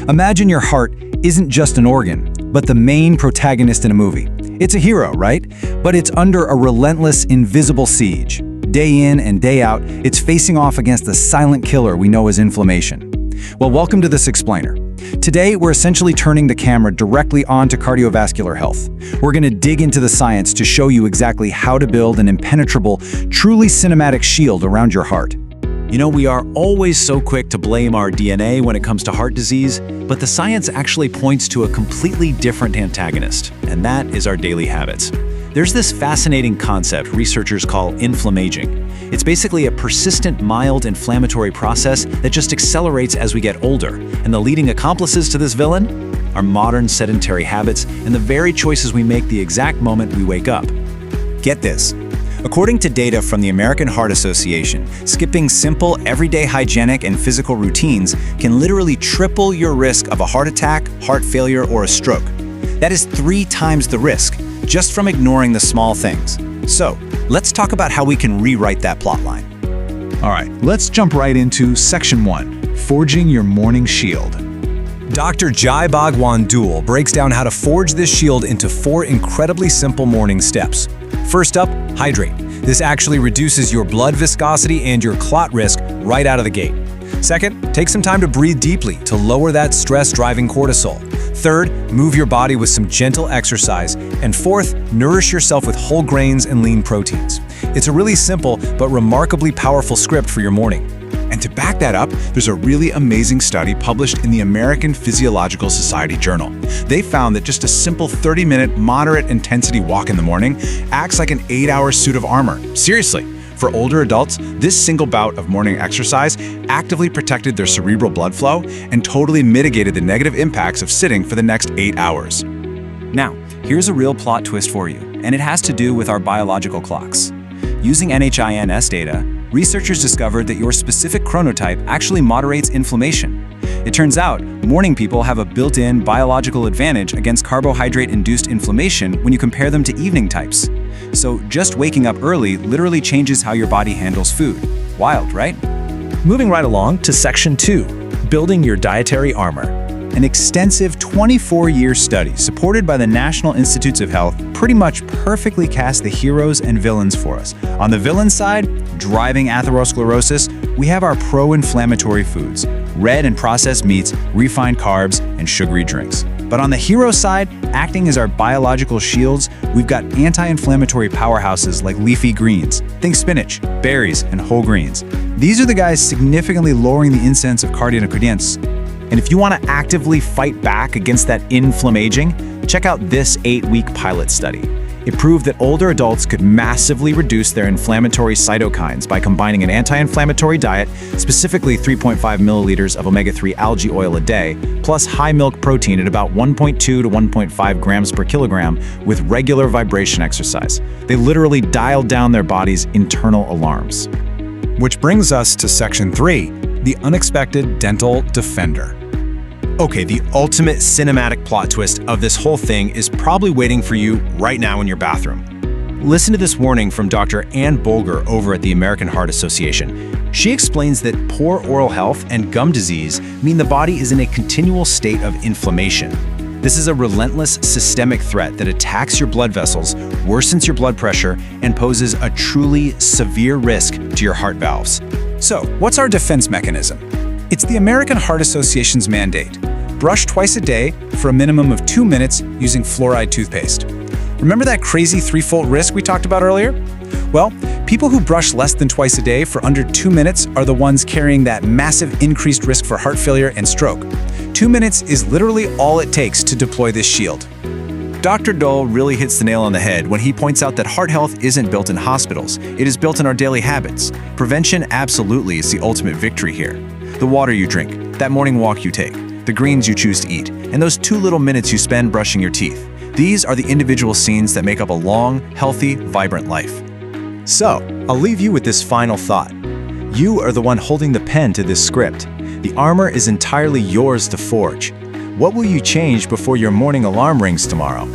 Imagine your heart isn't just an organ, but the main protagonist in a movie. It's a hero, right? But it's under a relentless, invisible siege. Day in and day out, it's facing off against the silent killer we know as inflammation. Well, welcome to This Explainer. Today, we're essentially turning the camera directly onto cardiovascular health. We're going to dig into the science to show you exactly how to build an impenetrable, truly cinematic shield around your heart. You know, we are always so quick to blame our DNA when it comes to heart disease, but the science actually points to a completely different antagonist, and that is our daily habits. There's this fascinating concept researchers call inflammaging. It's basically a persistent, mild inflammatory process that just accelerates as we get older, and the leading accomplices to this villain are modern sedentary habits and the very choices we make the exact moment we wake up. Get this. According to data from the American Heart Association, skipping simple, everyday hygienic and physical routines can literally triple your risk of a heart attack, heart failure, or a stroke. That is 3 times the risk, just from ignoring the small things. So, let's talk about how we can rewrite that plotline. All right, let's jump right into Section 1, Forging Your Morning Shield. Dr. Jai Bhagwan Dul breaks down how to forge this shield into 4 incredibly simple morning steps. First up, hydrate. This actually reduces your blood viscosity and your clot risk right out of the gate. Second, take some time to breathe deeply to lower that stress-driving cortisol. Third, move your body with some gentle exercise. And fourth, nourish yourself with whole grains and lean proteins. It's a really simple but remarkably powerful script for your morning. And to back that up, there's a really amazing study published in the American Physiological Society Journal. They found that just a simple 30-minute moderate intensity walk in the morning acts like an 8-hour suit of armor. Seriously. For older adults, this single bout of morning exercise actively protected their cerebral blood flow and totally mitigated the negative impacts of sitting for the next 8 hours. Now, here's a real plot twist for you, and it has to do with our biological clocks. Using NHINS data, researchers discovered that your specific chronotype actually moderates inflammation. It turns out, morning people have a built-in biological advantage against carbohydrate-induced inflammation when you compare them to evening types. So just waking up early literally changes how your body handles food. Wild, right? Moving right along to Section 2, Building Your Dietary Armor. An extensive 24-year study supported by the National Institutes of Health pretty much perfectly cast the heroes and villains for us. On the villain side, driving atherosclerosis, we have our pro-inflammatory foods, red and processed meats, refined carbs, and sugary drinks. But on the hero side, acting as our biological shields, we've got anti-inflammatory powerhouses like leafy greens. Think spinach, berries, and whole grains. These are the guys significantly lowering the incidence of cardiac. And if you want to actively fight back against that inflammaging, check out this 8-week pilot study. It proved that older adults could massively reduce their inflammatory cytokines by combining an anti-inflammatory diet, specifically 3.5 milliliters of omega-3 algae oil a day, plus high milk protein at about 1.2 to 1.5 grams per kilogram with regular vibration exercise. They literally dialed down their body's internal alarms. Which brings us to Section 3, the unexpected dental defender. Okay, the ultimate cinematic plot twist of this whole thing is probably waiting for you right now in your bathroom. Listen to this warning from Dr. Ann Bolger over at the American Heart Association. She explains that poor oral health and gum disease mean the body is in a continual state of inflammation. This is a relentless systemic threat that attacks your blood vessels, worsens your blood pressure, and poses a truly severe risk to your heart valves. So, what's our defense mechanism? It's the American Heart Association's mandate. Brush twice a day for a minimum of 2 minutes using fluoride toothpaste. Remember that crazy 3-fold risk we talked about earlier? Well, people who brush less than twice a day for under 2 minutes are the ones carrying that massive increased risk for heart failure and stroke. 2 minutes is literally all it takes to deploy this shield. Dr. Dole really hits the nail on the head when he points out that heart health isn't built in hospitals, it is built in our daily habits. Prevention absolutely is the ultimate victory here. The water you drink, that morning walk you take, the greens you choose to eat, and those 2 little minutes you spend brushing your teeth. These are the individual scenes that make up a long, healthy, vibrant life. So, I'll leave you with this final thought. You are the one holding the pen to this script. The armor is entirely yours to forge. What will you change before your morning alarm rings tomorrow?